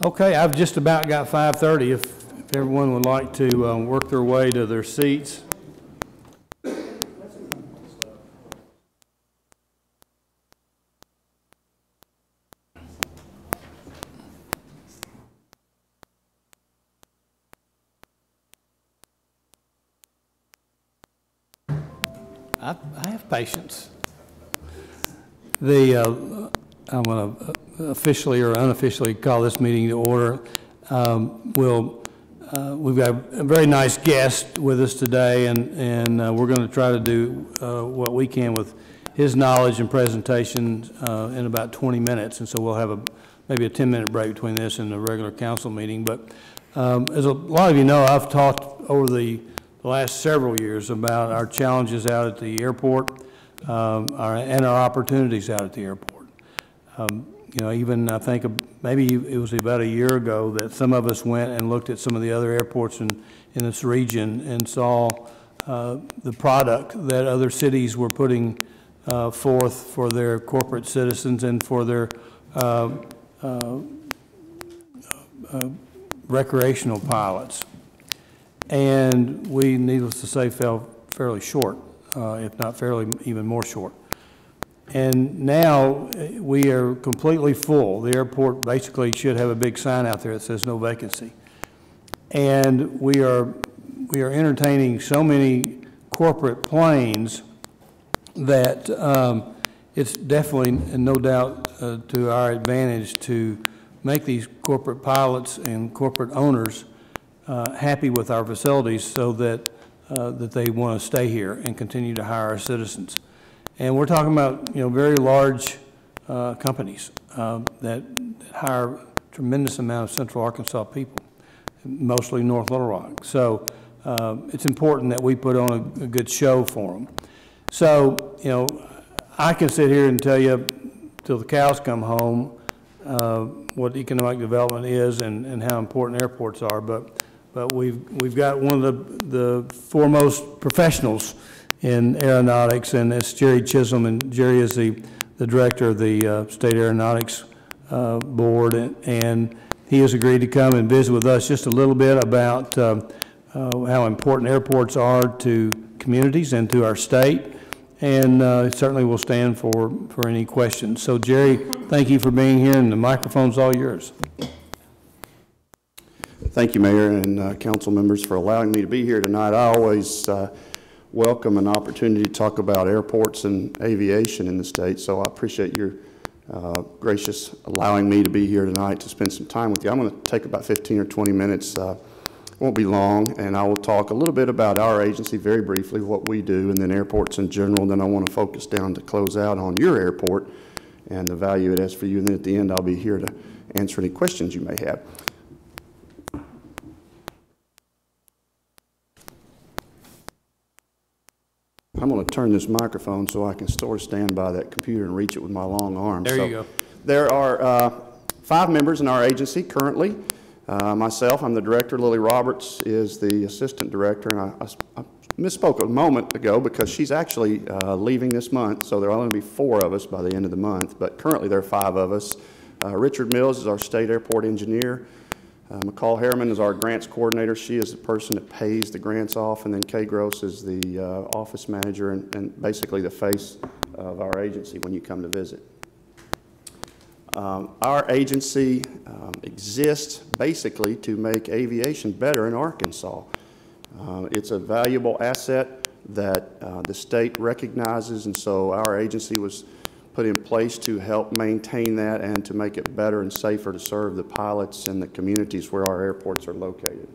Okay, I've just about got 5:30. If everyone would like to work their way to their seats. I have patience. I'm going to officially or unofficially call this meeting to order. We've got a very nice guest with us today, and we're going to try to do what we can with his knowledge and presentation in about 20 minutes. And so we'll have maybe a 10-minute break between this and the regular council meeting. But as a lot of you know, I've talked over the last several years about our challenges out at the airport and our opportunities out at the airport. You know, even I think maybe it was about a year ago that some of us went and looked at some of the other airports in this region and saw the product that other cities were putting forth for their corporate citizens and for their recreational pilots. And we, needless to say, fell fairly short, if not fairly even more short. And now we are completely full. The airport basically should have a big sign out there that says no vacancy. And we are entertaining so many corporate planes that it's definitely, and no doubt, to our advantage to make these corporate pilots and corporate owners happy with our facilities so that they want to stay here and continue to hire our citizens. And we're talking about, you know, very large companies that hire a tremendous amount of Central Arkansas people, mostly North Little Rock. So it's important that we put on a good show for them. So, you know, I can sit here and tell you till the cows come home what economic development is and how important airports are, but we've got one of the foremost professionals in aeronautics, and it's Jerry Chisholm, and Jerry is the director of the State Aeronautics Board, and he has agreed to come and visit with us just a little bit about how important airports are to communities and to our state, and certainly will stand for any questions. So Jerry, thank you for being here, and the microphone's all yours. Thank you, Mayor and council members, for allowing me to be here tonight. I always welcome an opportunity to talk about airports and aviation in the state, so I appreciate your gracious allowing me to be here tonight to spend some time with you. I'm going to take about 15 or 20 minutes. It won't be long, and I will talk a little bit about our agency very briefly, what we do, and then airports in general. Then I want to focus down to close out on your airport and the value it has for you, and then at the end I'll be here to answer any questions you may have. I'm going to turn this microphone so I can sort of stand by that computer and reach it with my long arm. There you go. There are 5 members in our agency currently. Myself, I'm the director. Lily Roberts is the assistant director, and I misspoke a moment ago because she's actually leaving this month, so there will only be 4 of us by the end of the month, but currently there are 5 of us. Richard Mills is our state airport engineer. McCall Harriman is our grants coordinator. She is the person that pays the grants off, and then Kay Gross is the office manager and basically the face of our agency when you come to visit. Our agency exists basically to make aviation better in Arkansas. It's a valuable asset that the state recognizes, and so our agency was put in place to help maintain that and to make it better and safer to serve the pilots and the communities where our airports are located.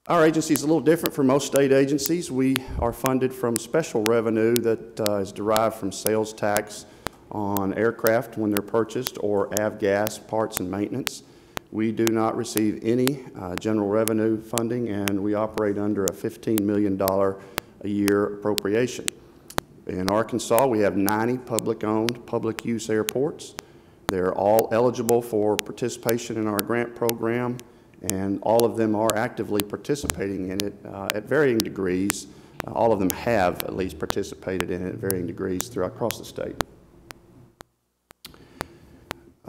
Our agency is a little different from most state agencies. We are funded from special revenue that is derived from sales tax on aircraft when they're purchased or avgas parts and maintenance. We do not receive any general revenue funding, and we operate under a $15 million a year appropriation. In Arkansas, we have 90 public-owned, public-use airports. They're all eligible for participation in our grant program, and all of them are actively participating in it at varying degrees. All of them have at least participated in it at varying degrees across the state.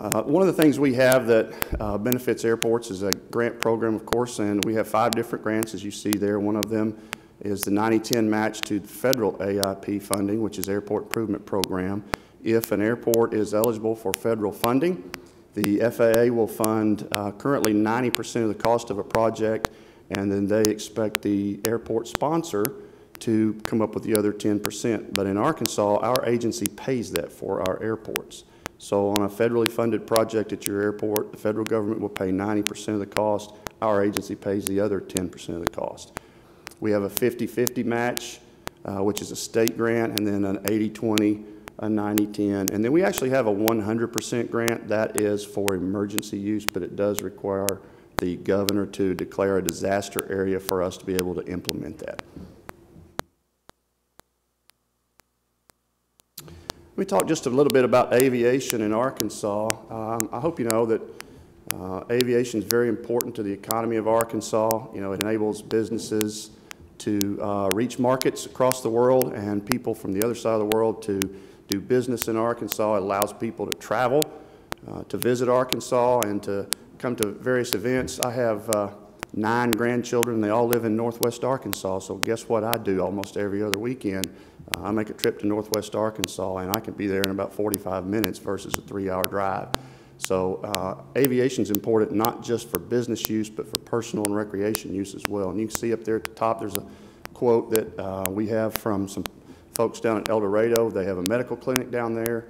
One of the things we have that benefits airports is a grant program, of course, and we have 5 different grants, as you see there. One of them is the 90-10 match to federal AIP funding, which is Airport Improvement Program. If an airport is eligible for federal funding, the FAA will fund currently 90% of the cost of a project, and then they expect the airport sponsor to come up with the other 10%. But in Arkansas, our agency pays that for our airports. So on a federally funded project at your airport, the federal government will pay 90% of the cost. Our agency pays the other 10% of the cost. We have a 50-50 match, which is a state grant, and then an 80-20, a 90-10. And then we actually have a 100% grant. That is for emergency use, but it does require the governor to declare a disaster area for us to be able to implement that. Let me talk just a little bit about aviation in Arkansas. I hope you know that aviation is very important to the economy of Arkansas. You know, it enables businesses to reach markets across the world and people from the other side of the world to do business in Arkansas. It allows people to travel, to visit Arkansas, and to come to various events. I have 9 grandchildren. They all live in Northwest Arkansas, so guess what I do almost every other weekend? I make a trip to Northwest Arkansas, and I can be there in about 45 minutes versus a 3-hour drive. So aviation is important not just for business use, but for personal and recreation use as well. And you can see up there at the top, there's a quote that we have from some folks down at El Dorado. They have a medical clinic down there.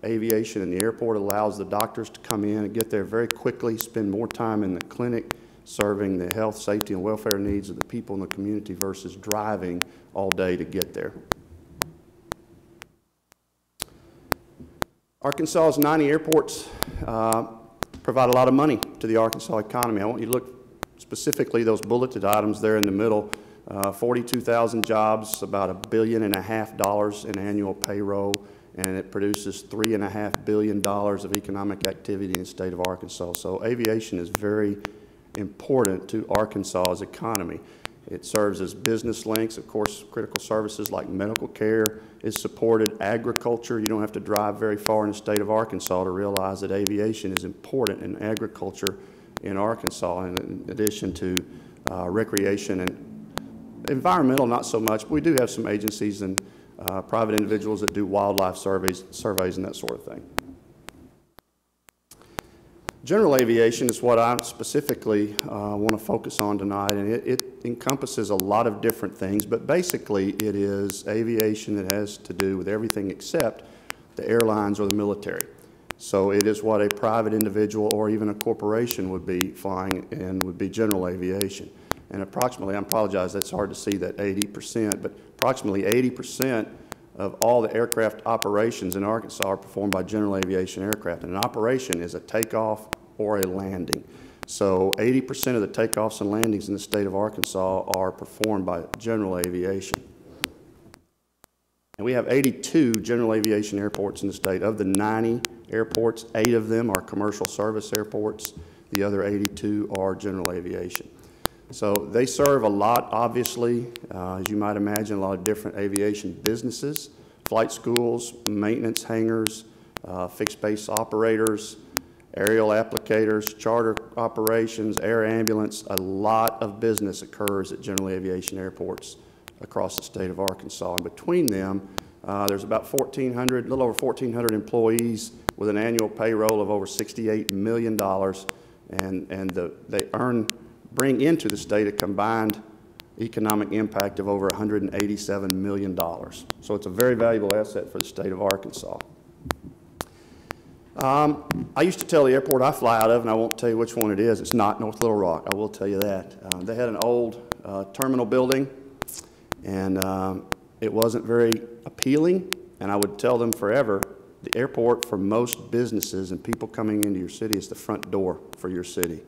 Aviation in the airport allows the doctors to come in and get there very quickly, spend more time in the clinic serving the health, safety, and welfare needs of the people in the community versus driving all day to get there. Arkansas's 90 airports provide a lot of money to the Arkansas economy. I want you to look specifically those bulleted items there in the middle. 42,000 jobs, about $1.5 billion in annual payroll, and it produces $3.5 billion of economic activity in the state of Arkansas. So aviation is very important to Arkansas's economy. It serves as business links. Of course, critical services like medical care is supported. Agriculture, you don't have to drive very far in the state of Arkansas to realize that aviation is important in agriculture in Arkansas, in addition to recreation and environmental, not so much. But we do have some agencies and private individuals that do wildlife surveys and that sort of thing. General aviation is what I specifically want to focus on tonight, and it encompasses a lot of different things, but basically it is aviation that has to do with everything except the airlines or the military. So it is what a private individual or even a corporation would be flying and would be general aviation. And approximately, I apologize, that's hard to see that 80%, but approximately 80% of all the aircraft operations in Arkansas are performed by general aviation aircraft. And an operation is a takeoff or a landing. So 80% of the takeoffs and landings in the state of Arkansas are performed by general aviation. And we have 82 general aviation airports in the state. Of the 90 airports, 8 of them are commercial service airports. The other 82 are general aviation. So they serve a lot, obviously, as you might imagine, a lot of different aviation businesses, flight schools, maintenance hangars, fixed base operators, aerial applicators, charter operations, air ambulance. A lot of business occurs at general aviation airports across the state of Arkansas. And between them, there's about 1,400, a little over 1,400 employees with an annual payroll of over $68 million, and they bring into the state a combined economic impact of over $187 million. So it's a very valuable asset for the state of Arkansas. I used to tell the airport I fly out of, and I won't tell you which one it is. It's not North Little Rock, I will tell you that. They had an old terminal building, and it wasn't very appealing, and I would tell them forever, the airport for most businesses and people coming into your city is the front door for your city.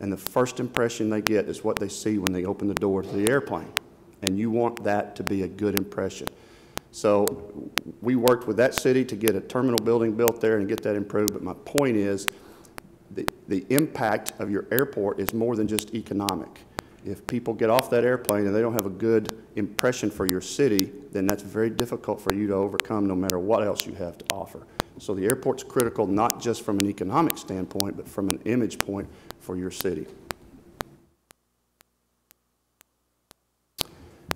And the first impression they get is what they see when they open the door to the airplane. And you want that to be a good impression. So we worked with that city to get a terminal building built there and get that improved. But my point is the impact of your airport is more than just economic. If people get off that airplane and they don't have a good impression for your city, then that's very difficult for you to overcome no matter what else you have to offer. So the airport's critical not just from an economic standpoint, but from an image point for your city.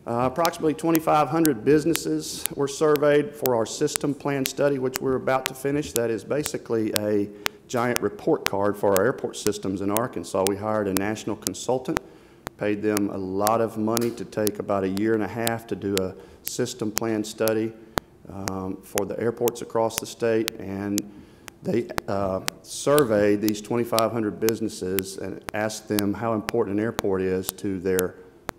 Approximately 2,500 businesses were surveyed for our system plan study, which we're about to finish. That is basically a giant report card for our airport systems in Arkansas. We hired a national consultant, paid them a lot of money to take about a year and a half to do a system plan study for the airports across the state, and they surveyed these 2,500 businesses and asked them how important an airport is to their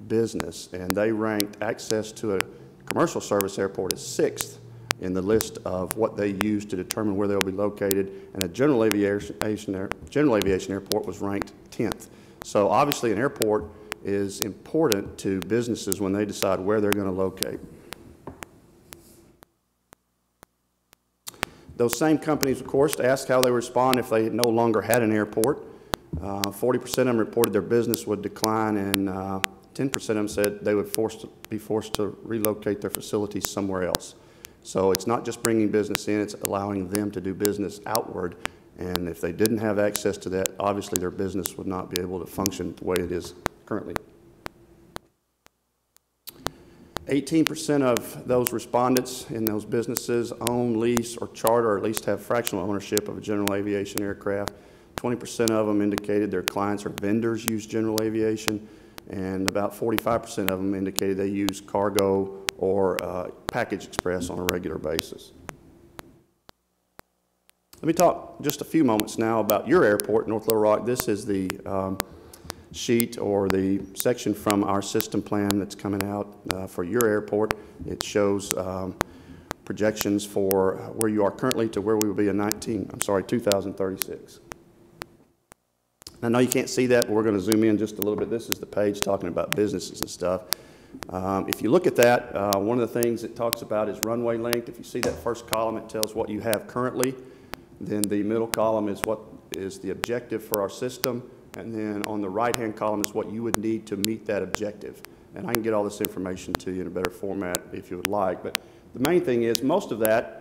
business, and they ranked access to a commercial service airport as 6th in the list of what they use to determine where they'll be located, and a general aviation airport was ranked 10th. So obviously an airport is important to businesses when they decide where they're going to locate. Those same companies, of course, asked how they would respond if they no longer had an airport. 40% of them reported their business would decline, and 10% of them said they would be forced to relocate their facilities somewhere else. So it's not just bringing business in, it's allowing them to do business outward. And if they didn't have access to that, obviously their business would not be able to function the way it is currently. 18% of those respondents in those businesses own, lease, or charter, or at least have fractional ownership of a general aviation aircraft. 20% of them indicated their clients or vendors use general aviation, and about 45% of them indicated they use cargo or package express on a regular basis. Let me talk just a few moments now about your airport, North Little Rock. This is the sheet or the section from our system plan that's coming out for your airport. It shows projections for where you are currently to where we will be in 2036. I know you can't see that, but we're going to zoom in just a little bit. This is the page talking about businesses and stuff. If you look at that, one of the things it talks about is runway length. If you see that first column, it tells what you have currently. Then the middle column is what is the objective for our system. And then on the right-hand column is what you would need to meet that objective. And I can get all this information to you in a better format if you would like. But the main thing is most of that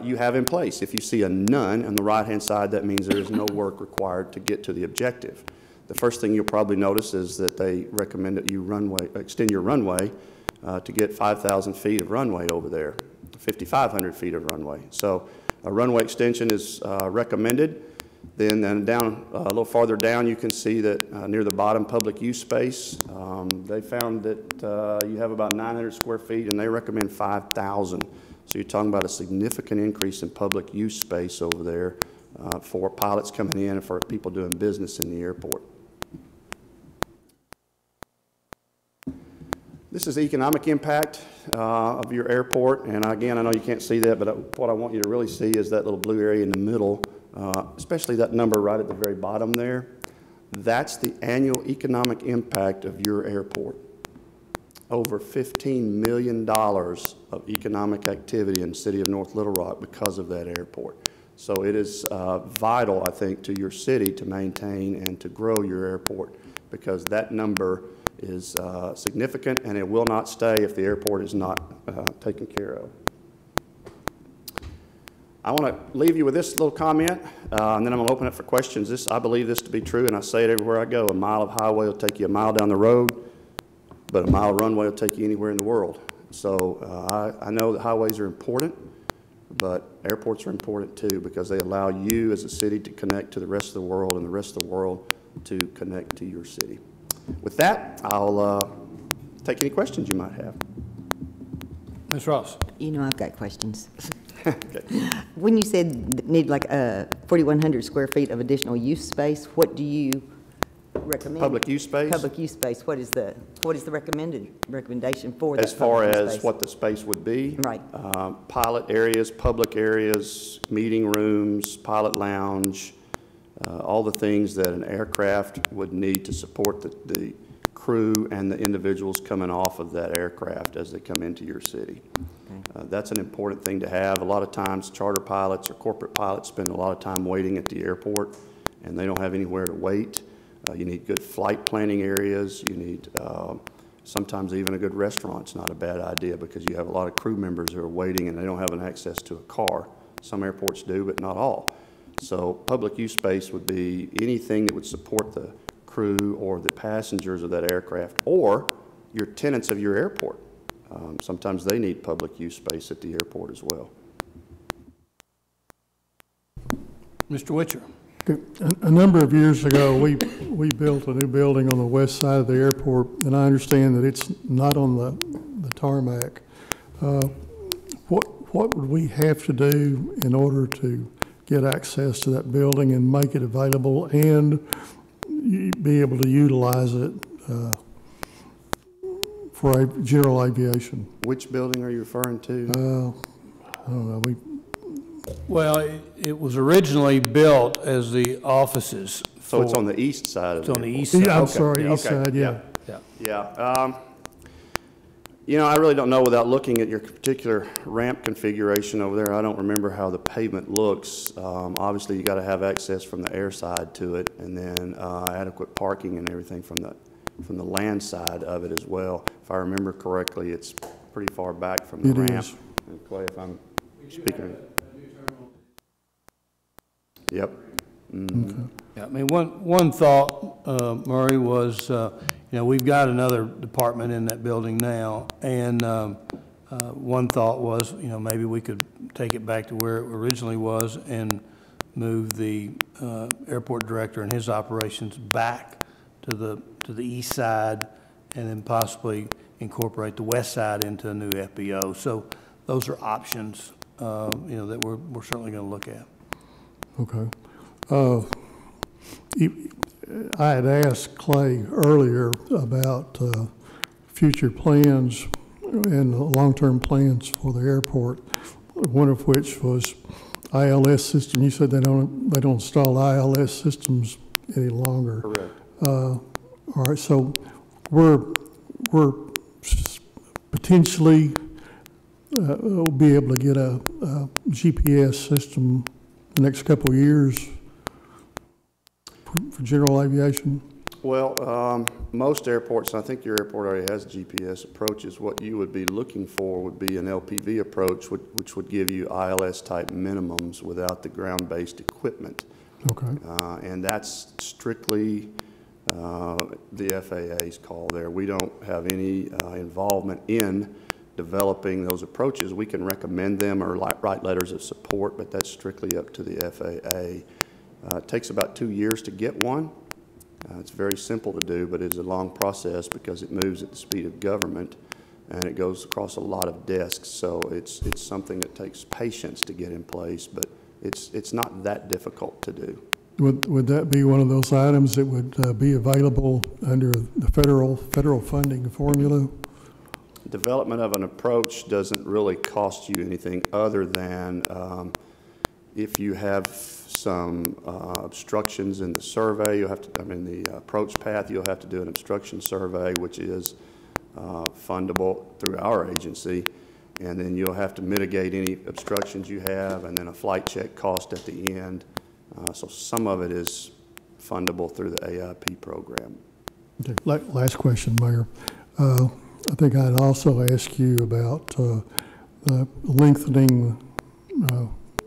you have in place. If you see a none on the right-hand side, that means there is no work required to get to the objective. The first thing you'll probably notice is that they recommend that you extend your runway to get 5,000 feet of runway over there, 5,500 feet of runway. So a runway extension is recommended. Then down a little farther down, you can see that near the bottom, public use space, they found that you have about 900 square feet, and they recommend 5,000. So you're talking about a significant increase in public use space over there for pilots coming in and for people doing business in the airport. This is the economic impact of your airport, and again, I know you can't see that, but what I want you to really see is that little blue area in the middle, especially that number right at the very bottom there. That's the annual economic impact of your airport. Over $15 million of economic activity in the city of North Little Rock because of that airport. So it is vital, I think, to your city to maintain and to grow your airport, because that number is significant, and it will not stay if the airport is not taken care of. I want to leave you with this little comment, and then I'm going to open it for questions. I believe this to be true, and I say it everywhere I go. A mile of highway will take you a mile down the road, but a mile of runway will take you anywhere in the world. So I know that highways are important, but airports are important too, because they allow you as a city to connect to the rest of the world, and the rest of the world to connect to your city. With that, I'll take any questions you might have. Ms. Ross. You know I've got questions. Okay. When you said need like 4,100 square feet of additional use space, what do you recommend? Public use space? Public use space. What is the recommendation for that? As far public use as space? what the space would be? Right. Pilot areas, public areas, meeting rooms, pilot lounge, all the things that an aircraft would need to support the crew and the individuals coming off of that aircraft as they come into your city. Okay. That's an important thing to have. A lot of times charter pilots or corporate pilots spend a lot of time waiting at the airport, and they don't have anywhere to wait. You need good flight planning areas. You need sometimes even a good restaurant's not a bad idea, because you have a lot of crew members who are waiting and they don't have an access to a car. Some airports do, but not all. So public use space would be anything that would support the crew or the passengers of that aircraft or your tenants of your airport. Sometimes they need public use space at the airport as well. Mr. Witcher? A number of years ago, we built a new building on the west side of the airport, and I understand that it's not on the tarmac. What would we have to do in order to get access to that building and make it available and be able to utilize it for general aviation? Which building are you referring to? I don't know. Well, it was originally built as the offices. So it's on the east side of it? It's on the east side. Yeah, I'm Okay, sorry, yeah, east okay, side, yeah. Yeah. Yeah. You know, I really don't know without looking at your particular ramp configuration over there. I don't remember how the pavement looks. Obviously, you got to have access from the air side to it, and then adequate parking and everything from the land side of it as well. If I remember correctly, it's pretty far back from the It ramp. is. And Clay, if I'm speaking. Yep. Yeah, I mean, one thought, Murray, was, we've got another department in that building now, and one thought was, maybe we could take it back to where it originally was and move the airport director and his operations back to the east side, and then possibly incorporate the west side into a new FBO. So those are options, that we're certainly going to look at. Okay. I had asked Clay earlier about future plans and long-term plans for the airport, one of which was ILS system. You said they don't install ILS systems any longer. Correct. All right, so we're potentially we'll be able to get a GPS system the next couple of years for general aviation? Well, most airports, and I think your airport already has GPS approaches. What you would be looking for would be an LPV approach, which would give you ILS-type minimums without the ground-based equipment. Okay. And that's strictly the FAA's call there. We don't have any involvement in developing those approaches. We can recommend them or write letters of support, but that's strictly up to the FAA. It takes about 2 years to get one. It's very simple to do, but it's a long process because it moves at the speed of government and it goes across a lot of desks. So it's something that takes patience to get in place, but it's not that difficult to do. Would that be one of those items that would be available under the federal funding formula? Development of an approach doesn't really cost you anything other than if you have some obstructions in the survey, you'll have to, the approach path, you'll have to do an obstruction survey, which is fundable through our agency, and then you'll have to mitigate any obstructions you have, and then a flight check cost at the end. So some of it is fundable through the AIP program. Okay. Last question, Mayor. I think I'd also ask you about lengthening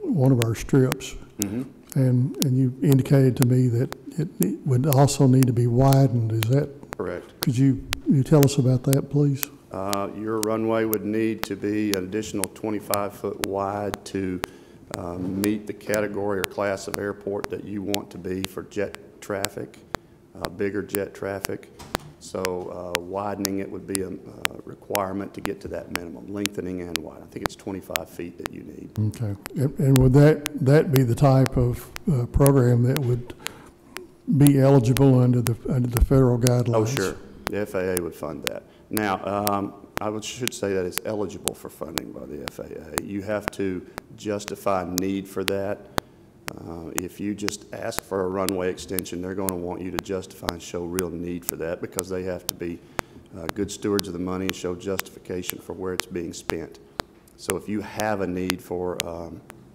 one of our strips. Mm-hmm. And you indicated to me that it would also need to be widened. Is that correct? Could you tell us about that, please? Your runway would need to be an additional 25-foot wide to meet the category or class of airport that you want to be for jet traffic, bigger jet traffic. So widening it would be a requirement to get to that minimum, lengthening and wide. I think it's 25 feet that you need. Okay. And would that be the type of program that would be eligible under the federal guidelines? Oh, sure. The FAA would fund that. Now, should say that it's eligible for funding by the FAA. You have to justify need for that. If you just ask for a runway extension, they're going to want you to justify and show real need for that because they have to be good stewards of the money and show justification for where it's being spent. So if you have a need for a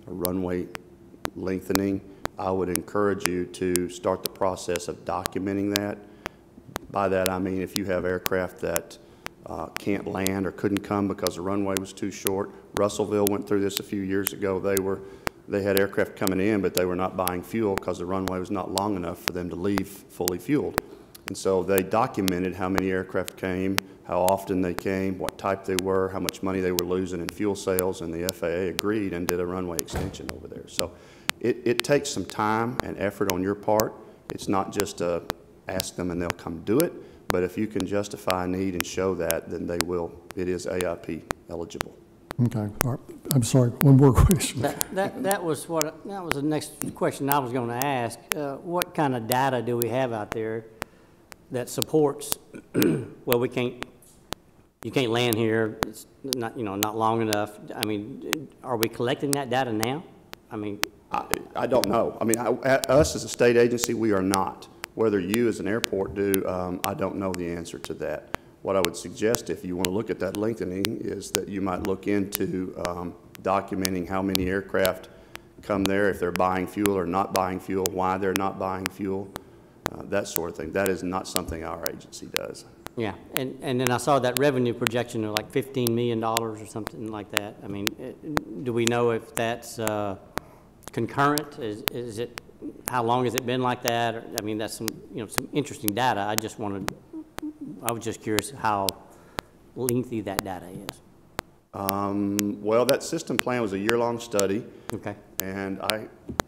runway lengthening, I would encourage you to start the process of documenting that. By that I mean if you have aircraft that can't land or couldn't come because the runway was too short. Russellville went through this a few years ago. They were they had aircraft coming in, but they were not buying fuel because the runway was not long enough for them to leave fully fueled. And so they documented how many aircraft came, how often they came, what type they were, how much money they were losing in fuel sales, and the FAA agreed and did a runway extension over there. So it takes some time and effort on your part. It's not just ask them and they'll come do it, but if you can justify a need and show that, then they will. It is AIP eligible. Okay, all right. I'm sorry, one more question. That was the next question I was going to ask. What kind of data do we have out there that supports, well, you can't land here, it's not, not long enough. I mean, are we collecting that data now? I mean, I don't know. I mean, us as a state agency, we are not. Whether you as an airport do, I don't know the answer to that. What I would suggest, if you want to look at that lengthening, is that you might look into documenting how many aircraft come there, if they're buying fuel or not buying fuel, why they're not buying fuel, that sort of thing. That is not something our agency does. yeah, and then I saw that revenue projection of like $15 million or something like that. I mean, do we know if that's concurrent? Is it, how long has it been like that? Or, I mean, that's some, some interesting data. I was just curious how lengthy that data is. Well, that system plan was a year-long study. Okay. And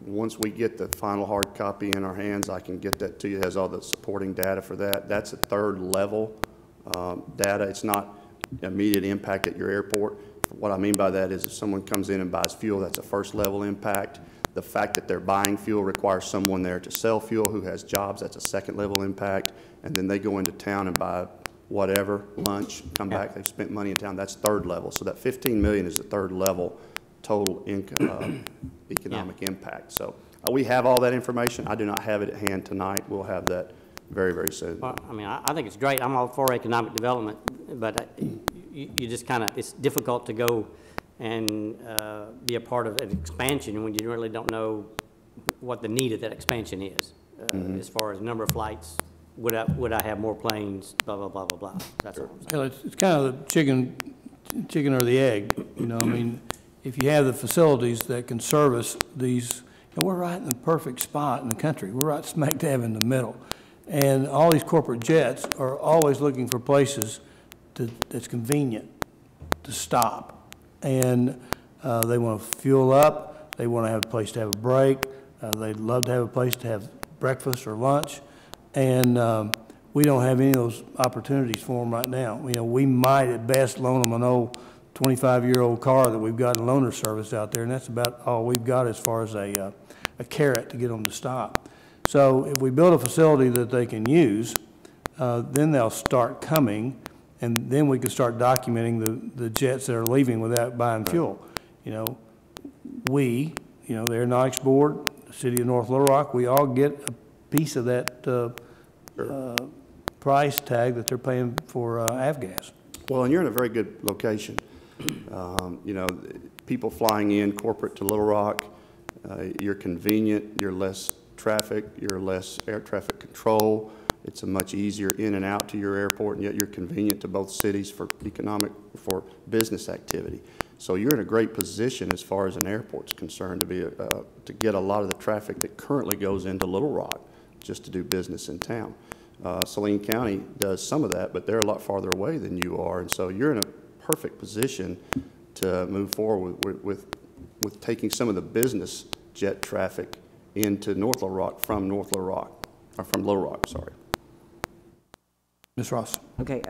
once we get the final hard copy in our hands, I can get that to you. It has all the supporting data for that. That's a third level data. It's not immediate impact at your airport. What I mean by that is if someone comes in and buys fuel, that's a first level impact. The fact that they're buying fuel requires someone there to sell fuel who has jobs. That's a second level impact. And then they go into town and buy whatever, lunch, come back, they've spent money in town. That's third level. So that $15 million is the third level total income, economic impact. So we have all that information. I do not have it at hand tonight. We'll have that very, very soon. Well, I mean, I think it's great. I'm all for economic development, but you just kind of, it's difficult to go and be a part of an expansion when you really don't know what the need of that expansion is, as far as number of flights. Would I have more planes? Blah blah blah blah blah. That's all I'm saying. Well, it's kind of the chicken or the egg. I mean, if you have the facilities that can service these, we're right in the perfect spot in the country. We're right smack dab in the middle, and all these corporate jets are always looking for places that's convenient to stop, and they want to fuel up. They want to have a place to have a break. They'd love to have a place to have breakfast or lunch. And we don't have any of those opportunities for them right now. We might at best loan them an old 25-year-old car that we've got in loaner service out there, and that's about all we've got as far as a carrot to get them to stop. So if we build a facility that they can use, then they'll start coming, and then we can start documenting the jets that are leaving without buying fuel. The Aeronautics Board, the City of North Little Rock, we all get a piece of that price tag that they're paying for avgas. Well, and you're in a very good location. People flying in corporate to Little Rock, you're convenient, you're less traffic, you're less air traffic control. It's a much easier in and out to your airport, and yet you're convenient to both cities for business activity. So you're in a great position as far as an airport's concerned to get a lot of the traffic that currently goes into Little Rock just to do business in town. Saline County does some of that, but they're a lot farther away than you are, and so you're in a perfect position to move forward with taking some of the business jet traffic into North Little Rock from Little Rock, sorry. Ms. Ross. Okay,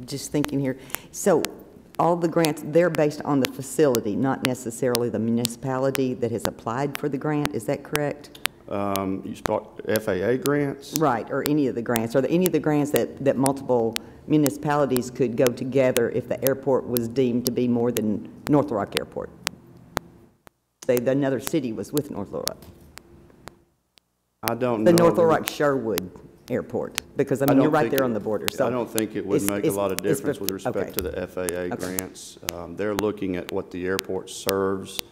just thinking here. So all the grants, they're based on the facility, not necessarily the municipality that has applied for the grant. Is that correct? You start FAA grants? Right, or any of the grants. Are there any of the grants that multiple municipalities could go together if the airport was deemed to be more than North Little Rock Airport? Say another city was with North Little Rock. I don't know. The North Little Rock Sherwood Airport, because you're right there on the border. So I don't think it would make a lot of difference with respect to the FAA Okay. grants. They're looking at what the airport serves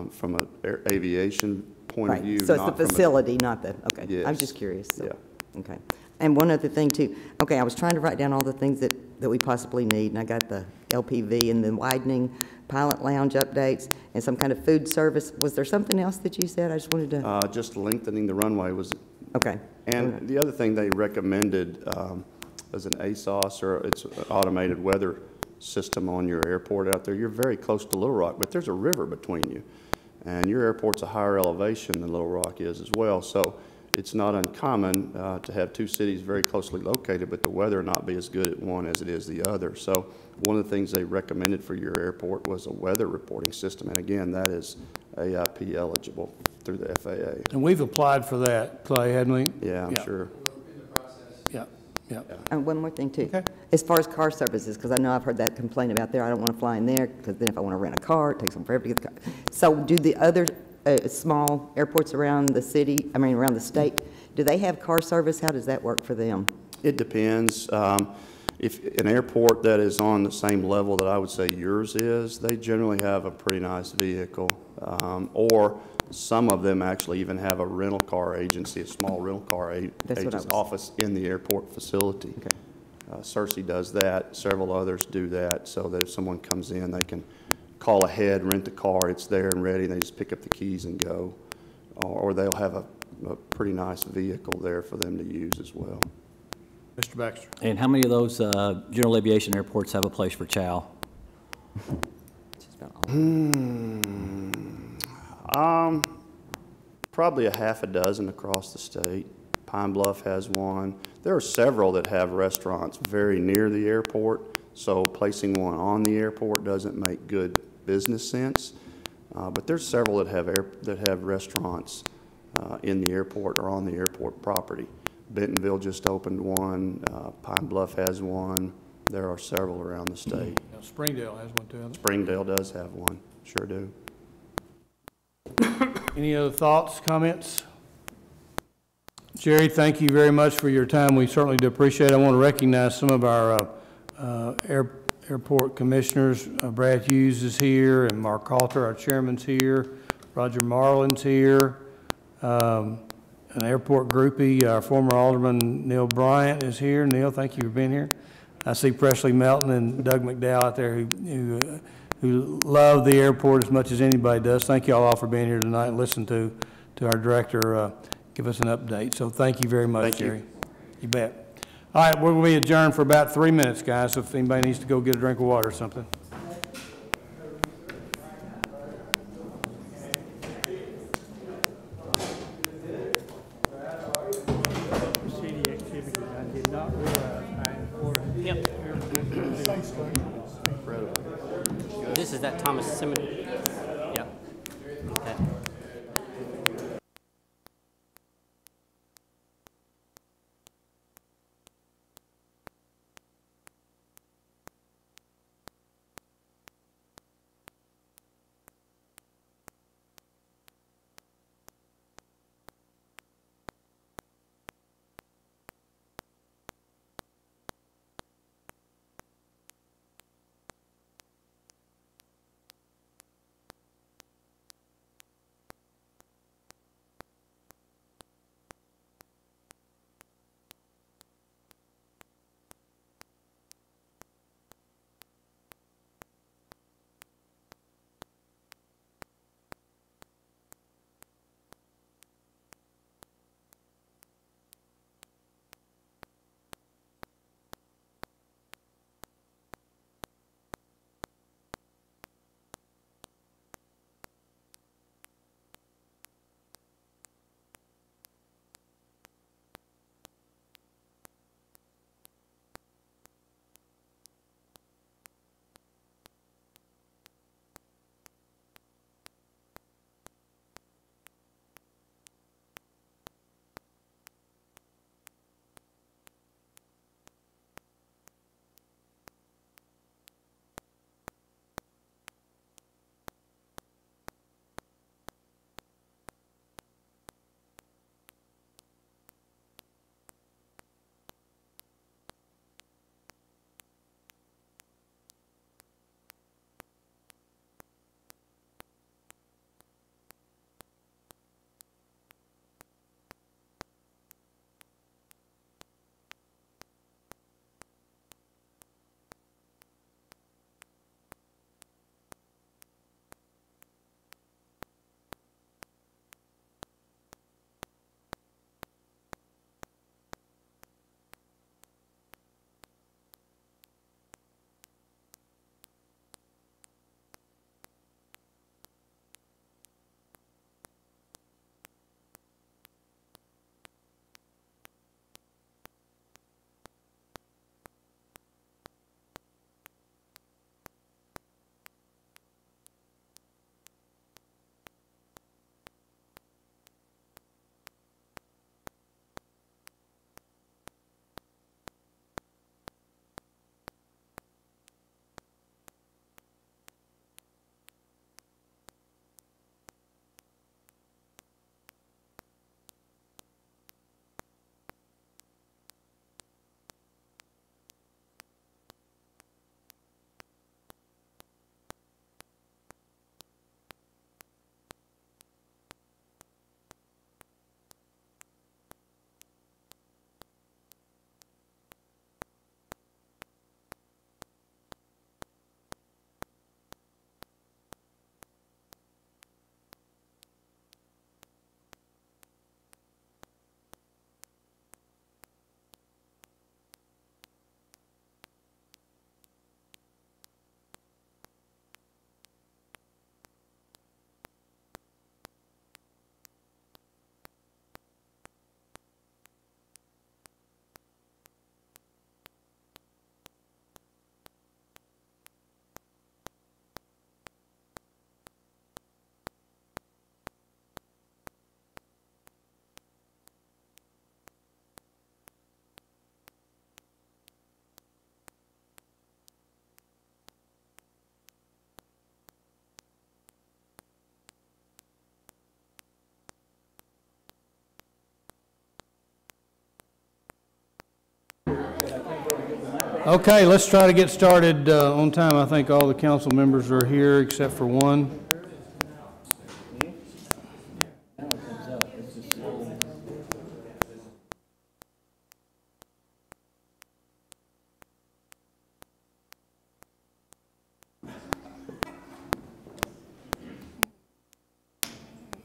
from an aviation point of view. Right, so it's the facility, not the, okay. Yes. I'm just curious. So. Yeah. Okay. And one other thing too, okay, I was trying to write down all the things that we possibly need, and I got the LPV and the widening, pilot lounge updates, and some kind of food service. Was there something else that you said? I just wanted to, Just lengthening the runway was, okay. and the other thing they recommended as an ASOS, or it's an automated weather system on your airport out there. You're very close to Little Rock, but there's a river between you. And your airport's a higher elevation than Little Rock is as well. So it's not uncommon to have two cities very closely located, but the weather not be as good at one as it is the other. So one of the things they recommended for your airport was a weather reporting system. And again, that is AIP eligible through the FAA. And we've applied for that, Clay, haven't we? Yeah, I'm sure. Yeah, yeah. And one more thing, too. Okay. As far as car services, because I know I've heard that complaint about there, I don't want to fly in there, because then if I want to rent a car, it takes them forever to get the car. So do the other small airports around the city, I mean, around the state, do they have car service? How does that work for them? It depends. If an airport that is on the same level that I would say yours is, they generally have a pretty nice vehicle. Or some of them actually even have a rental car agency, a small rental car agent's office in the airport facility. Okay. Cersei does that. Several others do that, so that if someone comes in, they can call ahead, rent the car, it's there and ready, and they just pick up the keys and go. Or they'll have a pretty nice vehicle there for them to use as well. Mr. Baxter. And how many of those general aviation airports have a place for chow? Just about all. Probably a half a dozen across the state. Pine Bluff has one. There are several that have restaurants very near the airport, so placing one on the airport doesn't make good business sense. But there's several that have restaurants in the airport or on the airport property. Bentonville just opened one. Pine Bluff has one. There are several around the state. Yeah, Springdale has one too. Springdale does have one. Sure do. Any other thoughts, comments? Jerry, thank you very much for your time. We certainly do appreciate it. I want to recognize some of our airport commissioners. Brad Hughes is here, and Mark Halter, our chairman's here. Roger Marlin's here. An airport groupie, our former Alderman Neil Bryant is here. Neil, thank you for being here. I see Presley Melton and Doug McDowell out there who love the airport as much as anybody does. Thank you all for being here tonight and listen to our director give us an update. So thank you very much, Thank you. Jerry. You bet. All right, we're going to be adjourned for about 3 minutes, guys, so if anybody needs to go get a drink of water or something. City activities, I did not realize how important. Yep. This is that Thomas Cemetery. Yep. Okay. Okay, let's try to get started on time. I think all the council members are here except for one.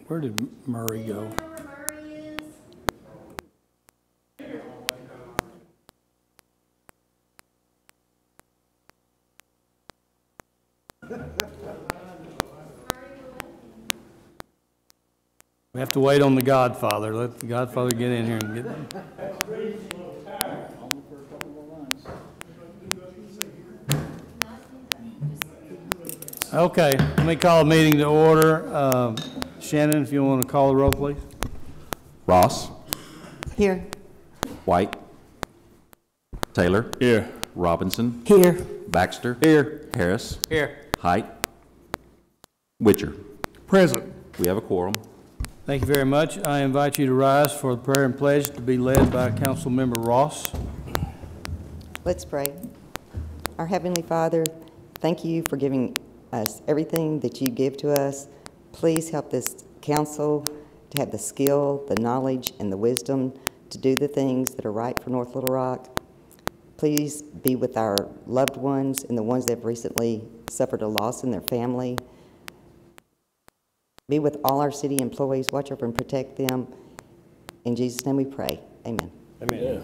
Where did Murray go? We have to wait on the Godfather. Let the Godfather get in here and get. Okay, let me call a meeting to order. Shannon, if you want to call the roll, please. Ross? Here. White? Taylor? Here. Robinson? Here. Baxter? Here. Harris? Here. Height? Witcher? Present. We have a quorum. Thank you very much. I invite you to rise for the prayer and pledge to be led by Councilmember Ross. Let's pray. Our Heavenly Father, thank you for giving us everything that you give to us. Please help this council to have the skill, the knowledge, and the wisdom to do the things that are right for North Little Rock. Please be with our loved ones and the ones that have recently suffered a loss in their family. Be with all our city employees. Watch over and protect them. In Jesus' name we pray. Amen. Amen.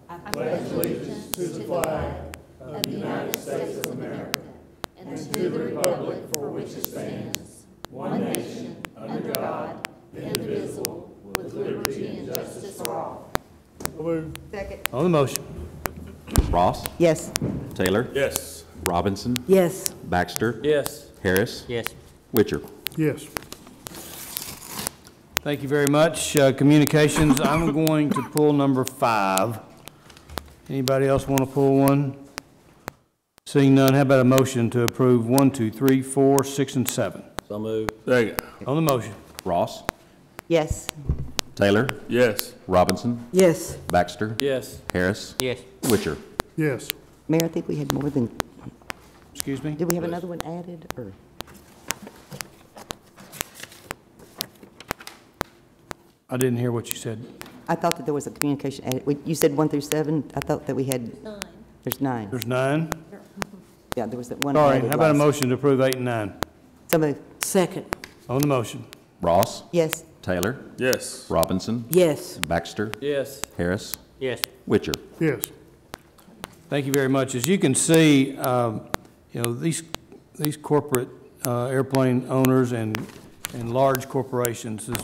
I pledge allegiance to the flag of the United States of America and to the republic for which it stands, one nation, under God, indivisible, with liberty and justice for all. Second. On the motion. Ross? Yes. Taylor? Yes. Robinson? Yes. Baxter? Yes. Harris? Yes. Witcher? Yes. Thank you very much. Communications, I'm going to pull number 5. Anybody else want to pull one? Seeing none, how about a motion to approve 1, 2, 3, 4, 6, and 7? So moved. Second. On the motion. Ross? Yes. Taylor? Yes. Robinson? Yes. Baxter? Yes. Harris? Yes. Witcher? Yes. Mayor, I think we had more than, Excuse me? did we have another one added, or? I didn't hear what you said. I thought that there was a communication added. You said 1 through 7? I thought that we had. 9. There's 9. There's 9. Yeah, there was that one. Sorry, added how about a last- motion to approve 8 and 9? So moved. Second. On the motion. Ross? Yes. Taylor? Yes. Robinson? Yes. Baxter? Yes. Harris? Yes. Witcher? Yes. Thank you very much. As you can see, you know, these corporate airplane owners and large corporations, this,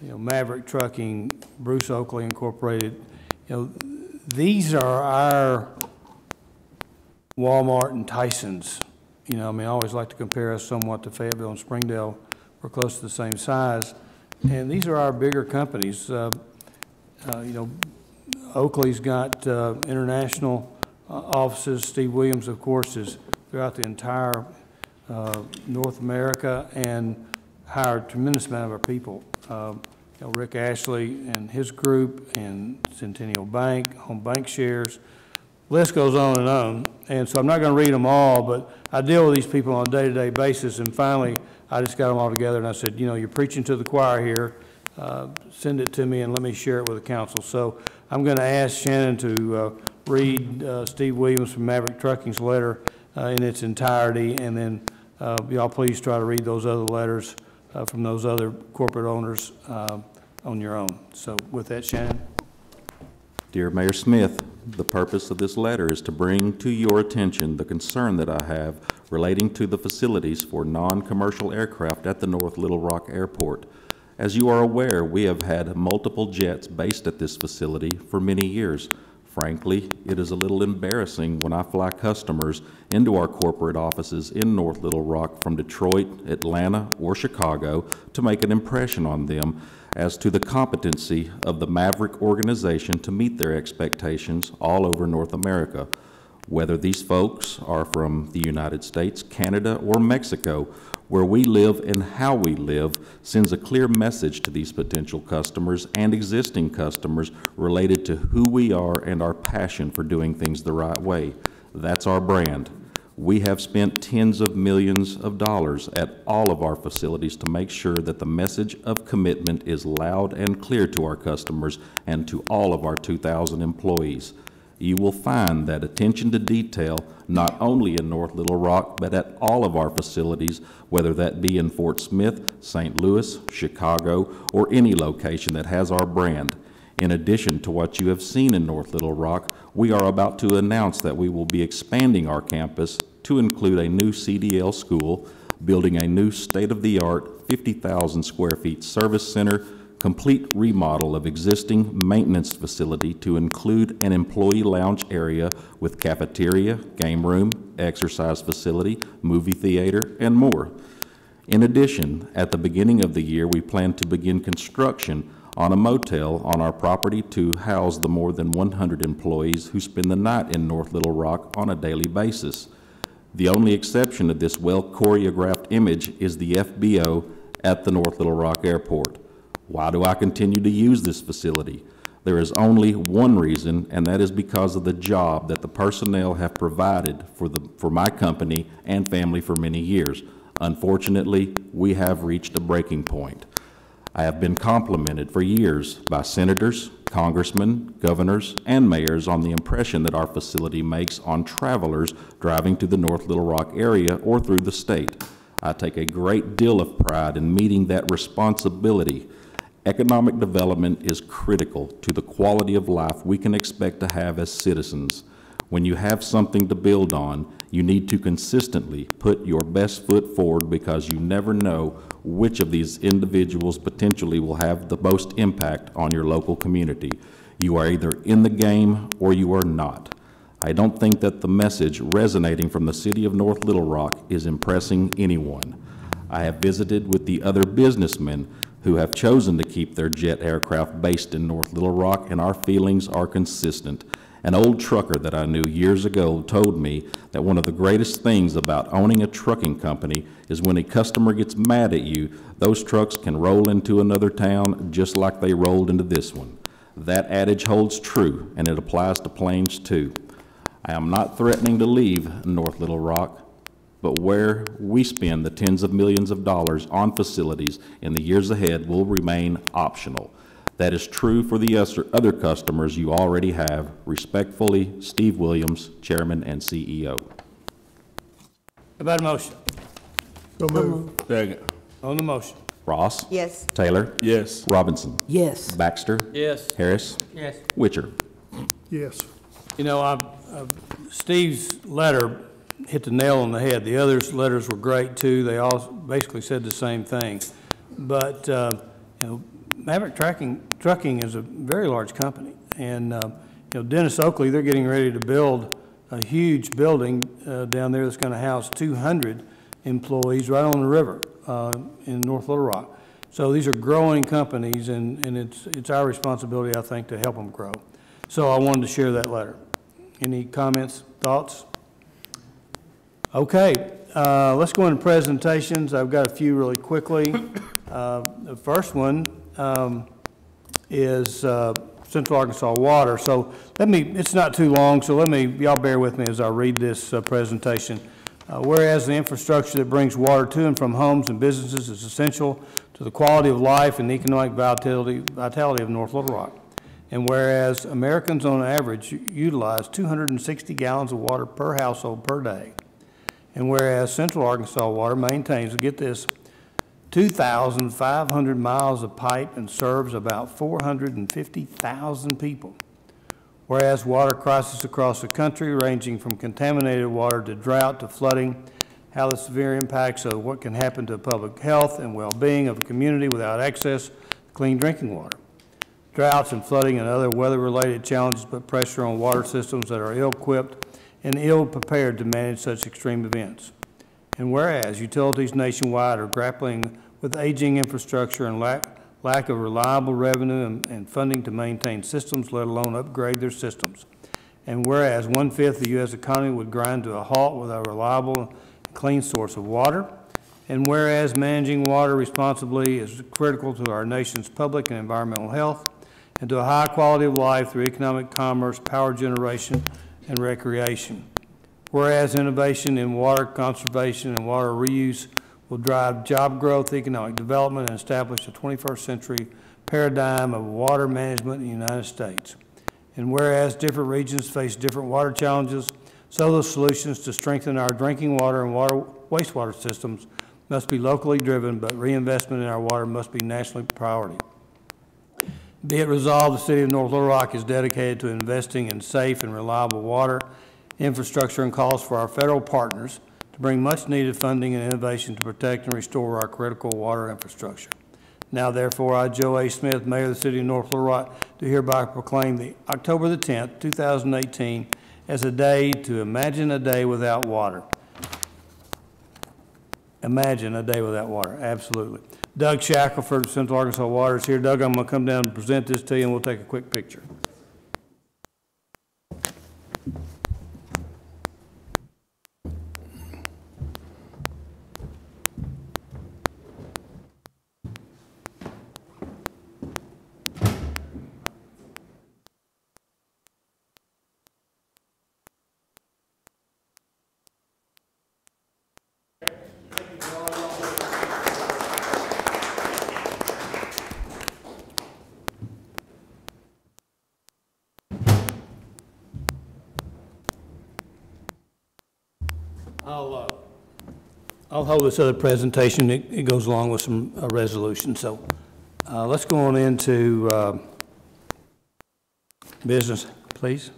you know, Maverick Trucking, Bruce Oakley Incorporated, you know, these are our Walmart and Tysons. You know, I mean, I always like to compare us somewhat to Fayetteville and Springdale. We're close to the same size. And these are our bigger companies. You know, Oakley's got international offices. Steve Williams, of course, is throughout the entire North America and hired a tremendous amount of our people. You know, Rick Ashley and his group, and Centennial Bank, Home Bank Shares, list goes on and on. And so I'm not going to read them all, but I deal with these people on a day-to-day basis. And finally, I just got them all together and I said, you know, you're preaching to the choir here. Send it to me and let me share it with the council. So I'm going to ask Shannon to read Steve Williams from Maverick Trucking's letter in its entirety, and then y'all please try to read those other letters from those other corporate owners on your own. So with that, Shannon. Dear Mayor Smith, the purpose of this letter is to bring to your attention the concern that I have relating to the facilities for non-commercial aircraft at the North Little Rock Airport. As you are aware, we have had multiple jets based at this facility for many years. Frankly, it is a little embarrassing when I fly customers into our corporate offices in North Little Rock from Detroit, Atlanta, or Chicago to make an impression on them as to the competency of the Maverick organization to meet their expectations all over North America. Whether these folks are from the United States, Canada, or Mexico, where we live and how we live sends a clear message to these potential customers and existing customers related to who we are and our passion for doing things the right way. That's our brand. We have spent tens of millions of dollars at all of our facilities to make sure that the message of commitment is loud and clear to our customers and to all of our 2,000 employees. You will find that attention to detail not only in North Little Rock, but at all of our facilities, whether that be in Fort Smith, St. Louis, Chicago, or any location that has our brand. In addition to what you have seen in North Little Rock, we are about to announce that we will be expanding our campus to include a new CDL school, building a new state-of-the-art 50,000 square feet service center, complete remodel of existing maintenance facility to include an employee lounge area with cafeteria, game room, exercise facility, movie theater, and more. In addition, at the beginning of the year, we plan to begin construction on a motel on our property to house the more than 100 employees who spend the night in North Little Rock on a daily basis. The only exception to this well-choreographed image is the FBO at the North Little Rock Airport. Why do I continue to use this facility? There is only one reason, and that is because of the job that the personnel have provided for my company and family for many years. Unfortunately, we have reached a breaking point. I have been complimented for years by senators, congressmen, governors, and mayors on the impression that our facility makes on travelers driving to the North Little Rock area or through the state. I take a great deal of pride in meeting that responsibility. Economic development is critical to the quality of life we can expect to have as citizens. When you have something to build on, you need to consistently put your best foot forward because you never know which of these individuals potentially will have the most impact on your local community. You are either in the game or you are not. I don't think that the message resonating from the city of North Little Rock is impressing anyone. I have visited with the other businessmen who have chosen to keep their jet aircraft based in North Little Rock, and our feelings are consistent. An old trucker that I knew years ago told me that one of the greatest things about owning a trucking company is when a customer gets mad at you, those trucks can roll into another town just like they rolled into this one. That adage holds true, and it applies to planes too. I am not threatening to leave North Little Rock, but where we spend the tens of millions of dollars on facilities in the years ahead will remain optional. That is true for the other customers you already have. Respectfully, Steve Williams, Chairman and CEO. About a motion. So moved. Second. On the motion. Ross? Yes. Taylor? Yes. Robinson? Yes. Baxter? Yes. Harris? Yes. Witcher? Yes. You know, Steve's letter hit the nail on the head. The others' letters were great too. They all basically said the same thing. But, you know, Maverick Trucking is a very large company. And, you know, Dennis Oakley, they're getting ready to build a huge building down there that's going to house 200 employees right on the river in North Little Rock. So these are growing companies, and it's our responsibility, I think, to help them grow. So I wanted to share that letter. Any comments, thoughts? Okay, let's go into presentations. I've got a few really quickly. The first one is Central Arkansas Water. So it's not too long, so y'all bear with me as I read this presentation. Whereas the infrastructure that brings water to and from homes and businesses is essential to the quality of life and economic vitality of North Little Rock. And whereas Americans on average utilize 260 gallons of water per household per day. And whereas Central Arkansas Water maintains, get this, 2,500 miles of pipe and serves about 450,000 people. Whereas water crisis across the country, ranging from contaminated water to drought to flooding, how the severe impacts of what can happen to public health and well-being of a community without access to clean drinking water. Droughts and flooding and other weather-related challenges put pressure on water systems that are ill-equipped and ill-prepared to manage such extreme events. And whereas utilities nationwide are grappling with aging infrastructure and lack of reliable revenue and funding to maintain systems, let alone upgrade their systems. And whereas 1/5 of the U.S. economy would grind to a halt without a reliable and clean source of water. And whereas managing water responsibly is critical to our nation's public and environmental health, and to a high quality of life through economic commerce, power generation, and recreation. Whereas innovation in water conservation and water reuse will drive job growth, economic development, and establish a 21st century paradigm of water management in the United States. And whereas different regions face different water challenges, so the solutions to strengthen our drinking water and wastewater systems must be locally driven, but reinvestment in our water must be nationally priority. Be it resolved, the City of North Little Rock is dedicated to investing in safe and reliable water infrastructure and calls for our federal partners to bring much-needed funding and innovation to protect and restore our critical water infrastructure. Now, therefore, I, Joe A. Smith, Mayor of the City of North Little Rock, do hereby proclaim the October the 10th, 2018, as a day to imagine a day without water. Imagine a day without water, absolutely. Doug Shackelford of Central Arkansas Water is here. Doug, I'm going to come down and present this to you, and we'll take a quick picture. I'll hold this other presentation. It goes along with some resolution. So let's go on into business, please.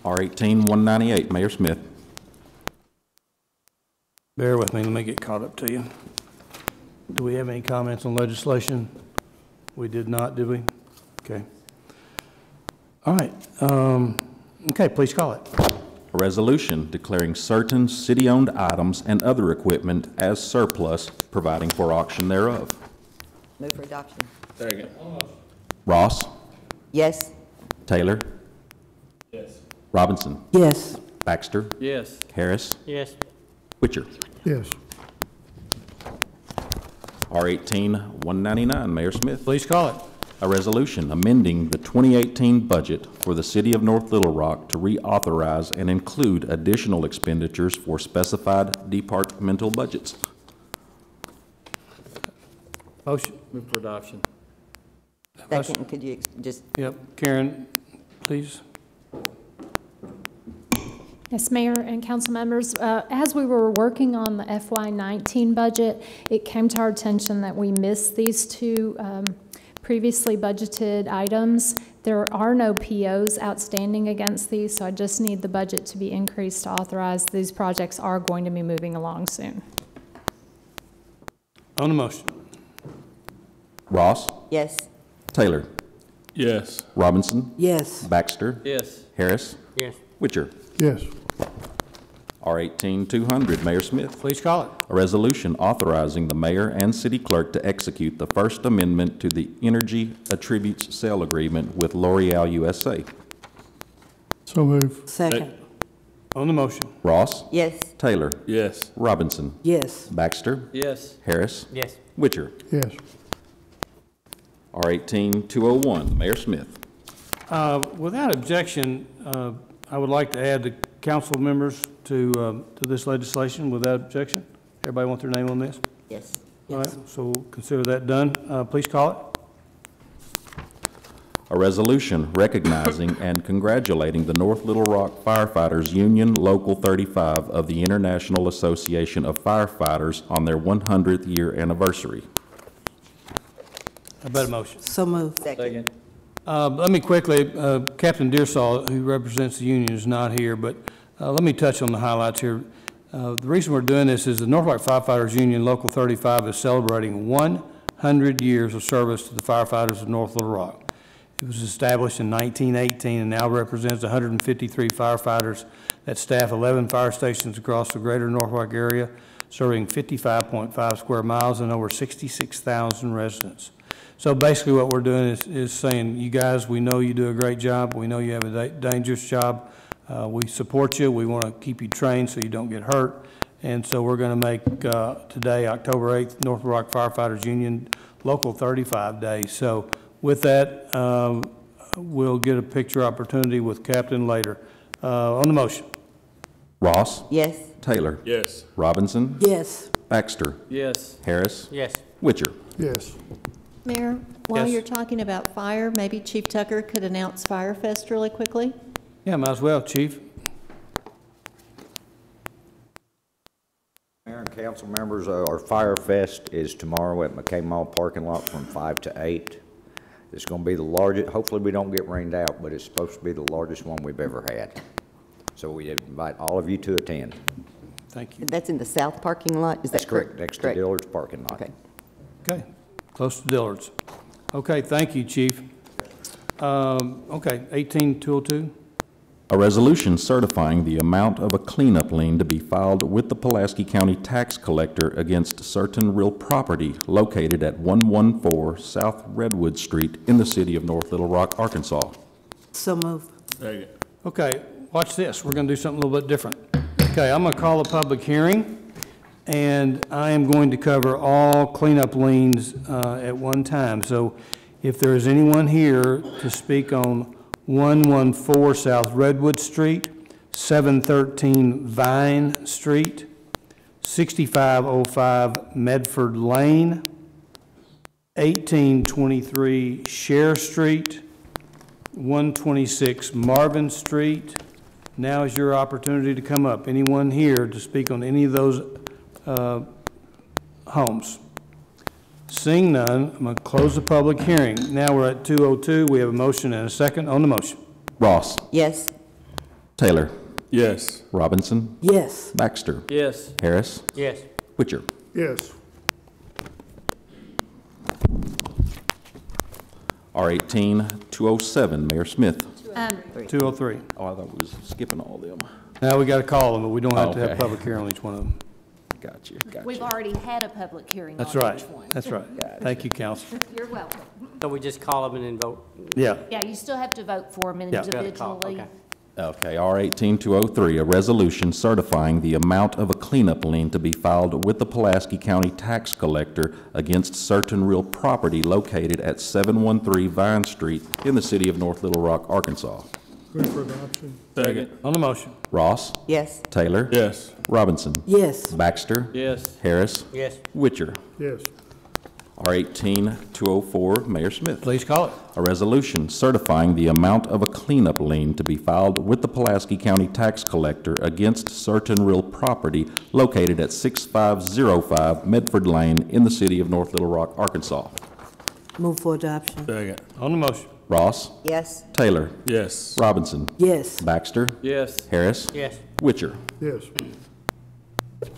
R18-198, Mayor Smith. Bear with me. Let me get caught up to you. Do we have any comments on legislation? We did not, did we? Okay. All right. Okay, please call it. A resolution declaring certain city-owned items and other equipment as surplus, providing for auction thereof. Move for adoption. Ross? Yes. Taylor? Yes. Robinson? Yes. Baxter? Yes. Harris? Yes. Witcher? Yes. R18-199, Mayor Smith. Please call it. A resolution amending the 2018 budget for the City of North Little Rock to reauthorize and include additional expenditures for specified departmental budgets. Motion. Move for adoption. Second, could you just, Yep. Karen, please. Yes, Mayor and council members, as we were working on the FY19 budget, it came to our attention that we missed these two previously budgeted items. There are no POs outstanding against these, so I just need the budget to be increased to authorize. These projects are going to be moving along soon. On the motion. Ross? yes. Taylor? Yes. Robinson? Yes. Baxter? Yes. Harris? Yes. Witcher? Yes. R18-200, Mayor Smith. Please call it. A resolution authorizing the mayor and city clerk to execute the First Amendment to the Energy Attributes Sale Agreement with L'Oreal USA. So move. Second. On the motion. Ross? Yes. Taylor? Yes. Robinson? Yes. Baxter? Yes. Harris? Yes. Witcher? Yes. R18-201, Mayor Smith. Without objection, I would like to add the council members to this legislation without objection. Everybody want their name on this? Yes. All right, so we'll consider that done. Please call it. A resolution recognizing and congratulating the North Little Rock Firefighters Union Local 35 of the International Association of Firefighters on their 100th year anniversary. How about a motion? So moved. Second. Let me quickly, Captain Dearsall, who represents the union, is not here, but let me touch on the highlights here. The reason we're doing this is the North Rock Firefighters Union Local 35 is celebrating 100 years of service to the firefighters of North Little Rock. It was established in 1918 and now represents 153 firefighters that staff 11 fire stations across the greater North Rock area, serving 55.5 square miles and over 66,000 residents. So basically what we're doing is saying, you guys, we know you do a great job. We know you have a dangerous job. We support you. We want to keep you trained so you don't get hurt. And so we're going to make today, October 8th, North Little Rock Firefighters Union Local 35 Day. So with that, we'll get a picture opportunity with Captain later. On the motion. Ross? Yes. Taylor? Yes. Robinson? Yes. Baxter? Yes. Harris? Yes. Witcher? Yes. Mayor, while Yes. you're talking about fire, maybe Chief Tucker could announce Firefest really quickly? Yeah, might as well, Chief. Mayor and council members, our Fire Fest is tomorrow at McKay Mall parking lot from 5 to 8. It's going to be the largest, hopefully we don't get rained out, but it's supposed to be the largest one we've ever had. So we invite all of you to attend. Thank you. That's in the south parking lot? Is That's that correct, next to Correct. Dillard's parking lot. Okay. Okay, close to Dillard's. Okay, thank you, Chief. Okay, 18202. A resolution certifying the amount of a cleanup lien to be filed with the Pulaski County Tax Collector against certain real property located at 114 South Redwood Street in the city of North Little Rock, Arkansas. So move. Second. Okay, watch this. We're going to do something a little bit different. Okay, I'm going to call a public hearing, and I am going to cover all cleanup liens at one time. So if there is anyone here to speak on 114 South Redwood Street, 713 Vine Street, 6505 Medford Lane, 1823 Share Street, 126 Marvin Street. Now is your opportunity to come up. Anyone here to speak on any of those homes? Seeing none, I'm going to close the public hearing. Now we're at 202. We have a motion and a second on the motion. Ross? Yes. Taylor? Yes. Robinson? Yes. Baxter? Yes. Harris? Yes. Witcher? Yes. R18-207, Mayor Smith. 203. Oh, I thought we was skipping all of them. Now we got to call them, but we don't have to have a Okay. public hearing on each one of them. Gotcha, We've gotcha. already had a public hearing That's on right. each one. That's right. Thank you, Counselor. You're welcome. So we just call them and then vote? Yeah. Yeah, you still have to vote for them Yeah. Got a call, individually. okay. Okay, R18-203, a resolution certifying the amount of a cleanup lien to be filed with the Pulaski County Tax Collector against certain real property located at 713 Vine Street in the city of North Little Rock, Arkansas. Move for adoption. Second. On the motion. Ross? Yes. Taylor? Yes. Robinson? Yes. Baxter? Yes. Harris? Yes. Witcher? Yes. R18-204, Mayor Smith. Please call it. A resolution certifying the amount of a cleanup lien to be filed with the Pulaski County Tax Collector against certain real property located at 6505 Medford Lane in the city of North Little Rock, Arkansas. Move for adoption. Second. On the motion. Ross? Yes. Taylor? Yes. Robinson? Yes. Baxter? Yes. Harris? Yes. Witcher? Yes.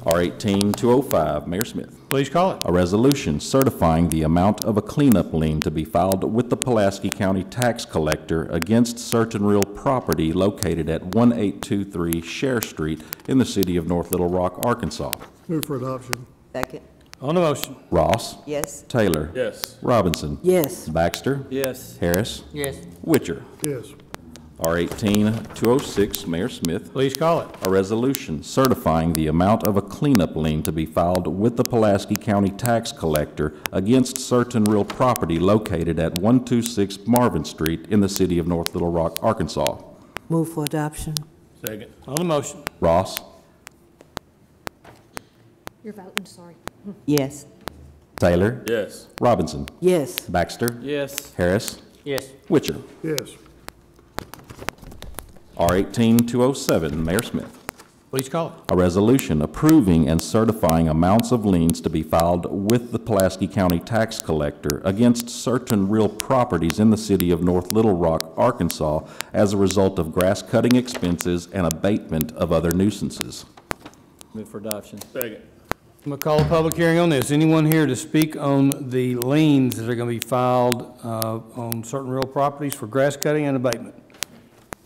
R18-205, Mayor Smith. Please call it. A resolution certifying the amount of a cleanup lien to be filed with the Pulaski County Tax Collector against certain real property located at 1823 Share Street in the city of North Little Rock, Arkansas. Move for adoption. Second. On the motion. Ross? Yes. Taylor? Yes. Robinson? Yes. Baxter? Yes. Harris? Yes. Witcher? Yes. R18-206, Mayor Smith. Please call it. A resolution certifying the amount of a cleanup lien to be filed with the Pulaski County Tax Collector against certain real property located at 126 Marvin Street in the city of North Little Rock, Arkansas. Move for adoption. Second. On the motion. Ross? You're voting, sorry. Yes. Taylor? Yes. Robinson? Yes. Baxter? Yes. Harris? Yes. Witcher? Yes. R18-207, Mayor Smith. Please call it. A resolution approving and certifying amounts of liens to be filed with the Pulaski County Tax Collector against certain real properties in the city of North Little Rock, Arkansas, as a result of grass cutting expenses and abatement of other nuisances. Move for adoption. Second. I'm going to call a public hearing on this. Anyone here to speak on the liens that are going to be filed on certain real properties for grass cutting and abatement?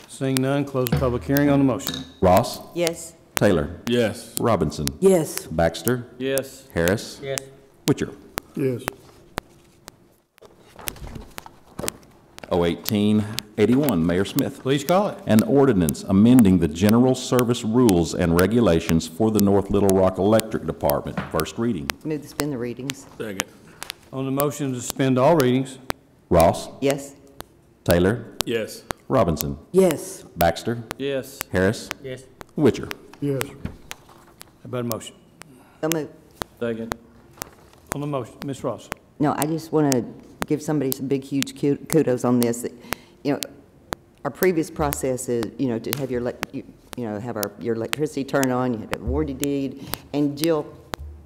Seeing none, close the public hearing on the motion. Ross? Yes. Taylor? Yes. Robinson? Yes. Baxter? Yes. Harris? Yes. Witcher? Yes. 01881, Mayor Smith. Please call it. An ordinance amending the general service rules and regulations for the North Little Rock Electric Department. First reading. Move to suspend the readings. Second. On the motion to suspend all readings, Ross, Yes. Taylor, Yes. Robinson, Yes. Baxter, Yes. Harris, Yes. Witcher. Yes. how about a motion? So moved. Second. On the motion, Ms. Ross. No, I just want to give somebody some big, huge kudos on this. You know, our previous process is, you know, to have your, your electricity turned on, you had a warranty deed, and Jill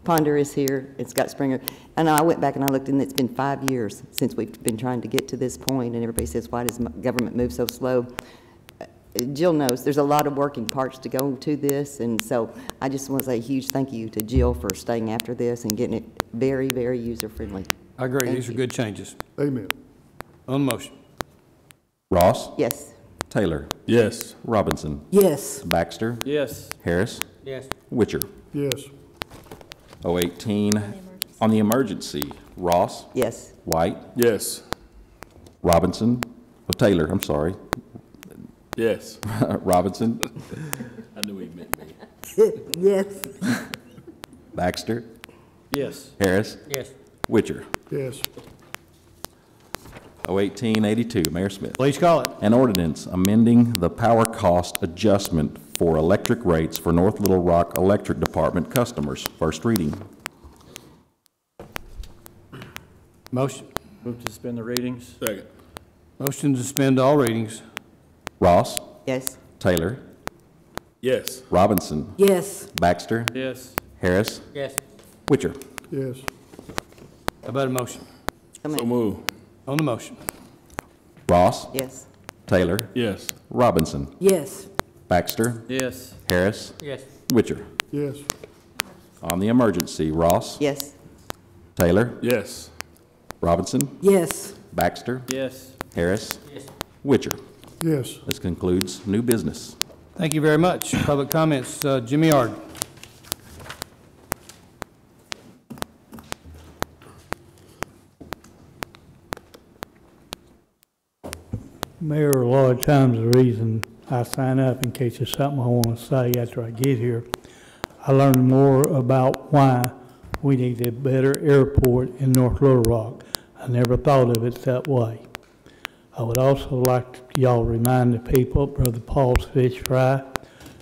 Ponder is here, and Scott Springer. And I went back and I looked, and it's been 5 years since we've been trying to get to this point, and everybody says, why does government move so slow? Jill knows there's a lot of working parts to go to this, and so I just want to say a huge thank you to Jill for staying after this and getting it very, very user-friendly. I agree, Thank these are you. good changes. Amen. On the motion, Ross, Yes. Taylor, Yes. Robinson, Yes. Baxter, Yes. Harris, Yes. Witcher. Yes. 018 on the emergency. Ross, Yes. White, Yes. Robinson, Taylor, I'm sorry, Yes. Robinson, I knew he meant me. Yes. Baxter, Yes. Harris, Yes. Witcher. Yes. 01882, Mayor Smith. please call it. An ordinance amending the power cost adjustment for electric rates for North Little Rock Electric Department customers. First reading. Motion, Move to suspend the readings. Second. motion to suspend all readings, Ross, Yes. Taylor, Yes. Robinson, Yes. Baxter, Yes. Harris, Yes. Witcher. Yes. how about a motion? So move. On the motion, Ross, Yes. Taylor, Yes. Robinson, Yes. Baxter, Yes. Harris, Yes. Witcher. Yes. On the emergency, Ross, Yes. Taylor, Yes. Robinson, Yes. Baxter, Yes. Harris, Yes. Witcher. Yes. This concludes new business. thank you very much. Public comments, Jimmy Ard. Mayor, a lot of times the reason I sign up in case there's something I want to say after I get here, I learn more about why we need a better airport in North Little Rock. I never thought of it that way. I would also like y'all remind the people at Brother Paul's Fish Fry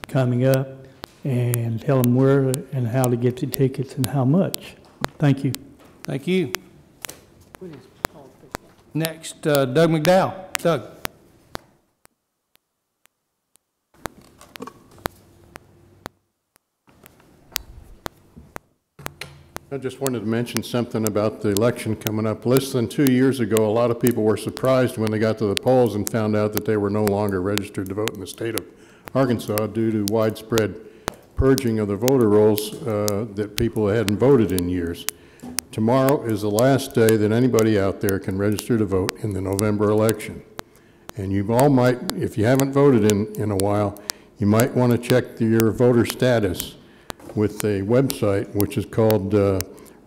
coming up and tell them where and how to get the tickets and how much. Thank you. Thank you. Next, Doug McDowell. Doug. I just wanted to mention something about the election coming up. Less than 2 years ago, a lot of people were surprised when they got to the polls and found out that they were no longer registered to vote in the state of Arkansas due to widespread purging of the voter rolls that people hadn't voted in years. Tomorrow is the last day that anybody out there can register to vote in the November election. And you all might, if you haven't voted in a while, you might want to check your voter status with a website which is called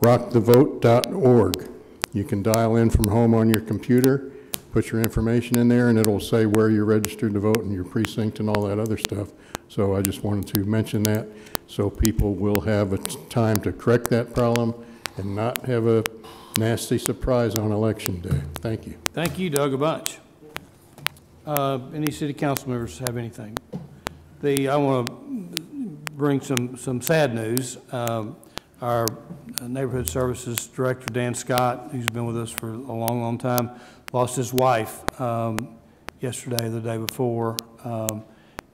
rockthevote.org. You can dial in from home on your computer, put your information in there, and it'll say where you're registered to vote and your precinct and all that other stuff. So I just wanted to mention that so people will have a time to correct that problem and not have a nasty surprise on election day. Thank you. Thank you, Doug, a bunch. Any city council members have anything? I want to bring some sad news. Our Neighborhood Services Director, Dan Scott, who's been with us for a long, long time, lost his wife yesterday or the day before.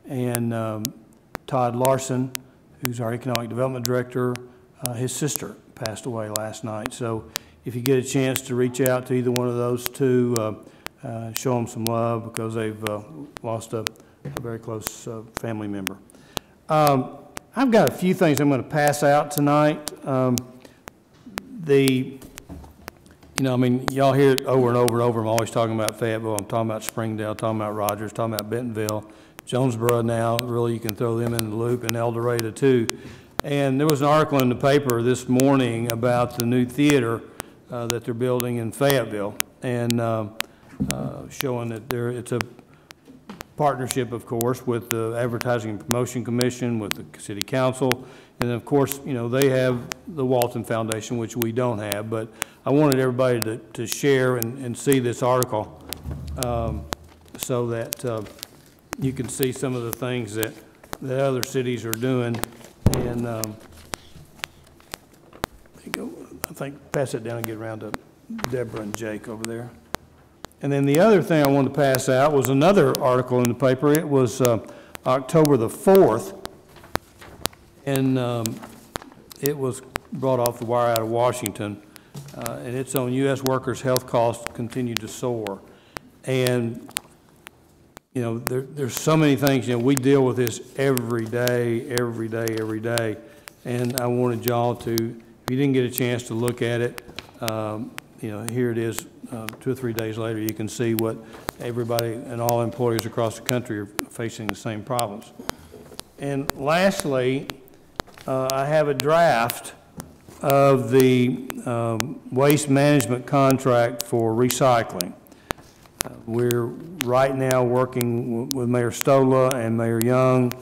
And Todd Larson, who's our Economic Development Director, his sister passed away last night. So if you get a chance to reach out to either one of those two, show them some love because they've lost a very close family member. I've got a few things I'm going to pass out tonight. Y'all hear it over and over and over. I'm always talking about Fayetteville. I'm talking about Springdale, talking about Rogers, talking about Bentonville, Jonesboro now. Really, you can throw them in the loop, and El Dorado too. And there was an article in the paper this morning about the new theater that they're building in Fayetteville. And showing that it's a partnership, of course, with the Advertising and Promotion Commission, with the city council, and of course, you know, they have the Walton Foundation, which we don't have, but I wanted everybody to share and see this article so that you can see some of the things that other cities are doing. And there you go. I think pass it down and get around to Deborah and Jake over there. And then the other thing I wanted to pass out was another article in the paper. It was October the 4th, and it was brought off the wire out of Washington, and it's on U.S. workers' health costs continue to soar. And, you know, there's so many things, you know, we deal with this every day, and I wanted y'all to, if you didn't get a chance to look at it, you know, here it is, 2 or 3 days later, you can see what everybody and all employers across the country are facing the same problems. And lastly, I have a draft of the waste management contract for recycling. We're right now working with Mayor Stola and Mayor Young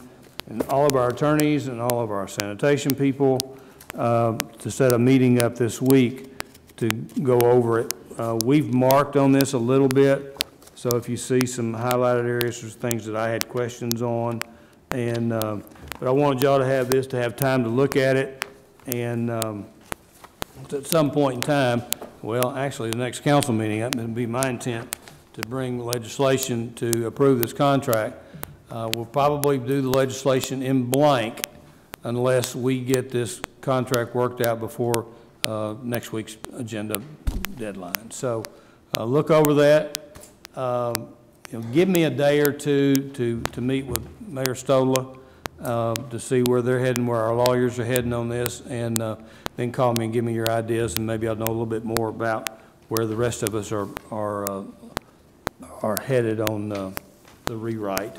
and all of our attorneys and all of our sanitation people to set a meeting up this week to go over it. We've marked on this a little bit, so if you see some highlighted areas, there's things that I had questions on, and but I wanted y'all to have this, to have time to look at it, and at some point in time, well, actually, the next council meeting, that would be my intent to bring legislation to approve this contract. We'll probably do the legislation in blank unless we get this contract worked out before next week's agenda deadline. So look over that. You know, give me a day or two to meet with Mayor Stola to see where they're heading, where our lawyers are heading on this, and then call me and give me your ideas, and maybe I'll know a little bit more about where the rest of us are headed on the rewrite.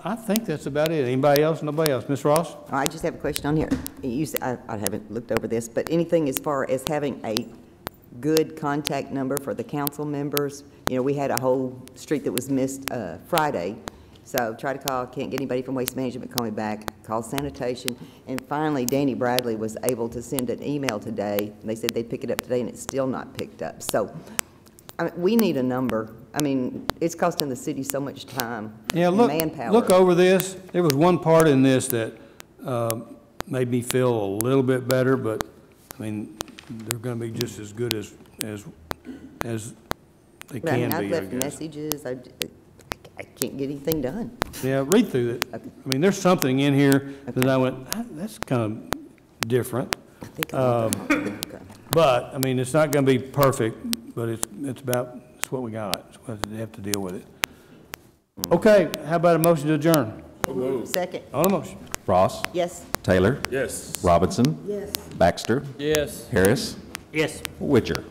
I think that's about it. Anybody else? Nobody else? Ms. Ross? I just have a question on here. You said, I haven't looked over this, but anything as far as having a good contact number for the council members? You know, we had a whole street that was missed Friday, so try to call, can't get anybody from Waste Management, call me back, call sanitation, and finally Danny Bradley was able to send an email today, and they said they'd pick it up today, and it's still not picked up. So I mean, we need a number. I mean, it's costing the city so much time and manpower. Look over this. There was one part in this that made me feel a little bit better, but I mean, they're going to be just as good as they can be. I've left messages. I can't get anything done. Yeah, read through it. Okay. I mean, there's something in here that I went, that's kind of different. I think but I mean, it's not going to be perfect, but it's what we got. It's what they have to deal with it. Okay, how about a motion to adjourn? Second. On the motion. Ross? Yes. Taylor? Yes. Robinson? Yes. Baxter? Yes. Harris? Yes. Witcher?